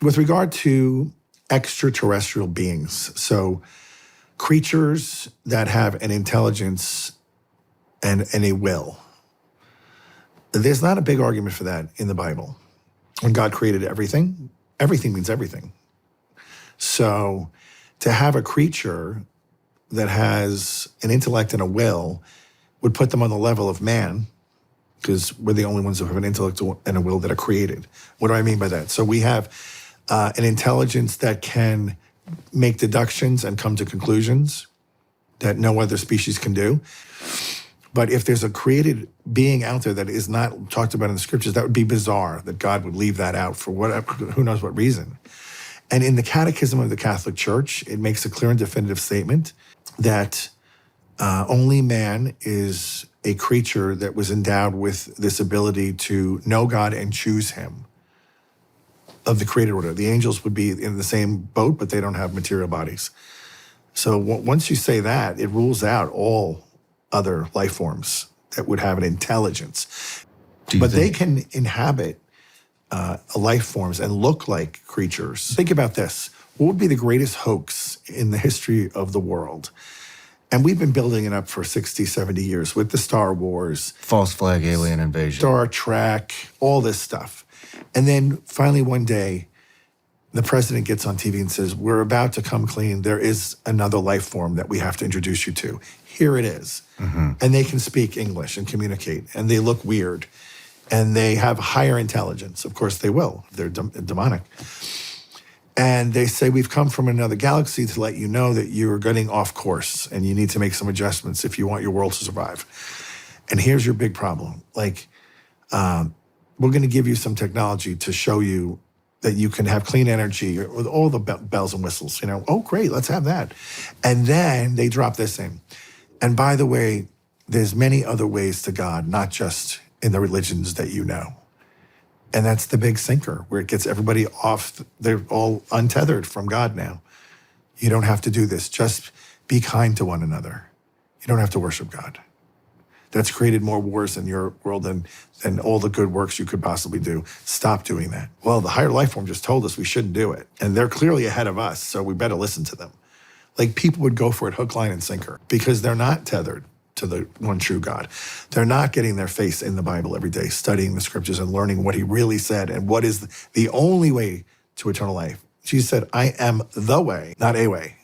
With regard to extraterrestrial beings, so creatures that have an intelligence and a will, there's not a big argument for that in the Bible. When God created everything, everything means everything. So to have a creature that has an intellect and a will would put them on the level of man, because we're the only ones who have an intellect and a will that are created. What do I mean by that? So we have an intelligence that can make deductions and come to conclusions that no other species can do. But if there's a created being out there that is not talked about in the scriptures, that would be bizarre that God would leave that out for whatever, who knows what reason. And in the Catechism of the Catholic Church, it makes a clear and definitive statement that only man is a creature that was endowed with this ability to know God and choose him of the created order. The angels would be in the same boat, but they don't have material bodies. So once you say that, it rules out all other life forms that would have an intelligence. But they can inhabit life forms and look like creatures. Think about this. What would be the greatest hoax in the history of the world? And we've been building it up for 60, 70 years with the Star Wars. False flag alien invasion. Star Trek, all this stuff. And then finally one day, the president gets on TV and says, we're about to come clean. There is another life form that we have to introduce you to. Here it is. Mm-hmm. And they can speak English and communicate, and they look weird. And they have higher intelligence. Of course they will. They're demonic. And they say, we've come from another galaxy to let you know that you're getting off course and you need to make some adjustments if you want your world to survive. And here's your big problem. Like, we're going to give you some technology to show you that you can have clean energy with all the bells and whistles. You know, oh, great, let's have that. And then they drop this in. And by the way, there's many other ways to God, not just in the religions that you know. And that's the big sinker, where it gets everybody off. They're all untethered from God now. You don't have to do this. Just be kind to one another. You don't have to worship God. That's created more wars in your world than all the good works you could possibly do. Stop doing that. Well, the higher life form just told us we shouldn't do it. And they're clearly ahead of us, so we better listen to them. Like, people would go for it hook, line, and sinker because they're not tethered to the one true God. They're not getting their face in the Bible every day, studying the scriptures and learning what he really said and what is the only way to eternal life. Jesus said, I am the way, not a way.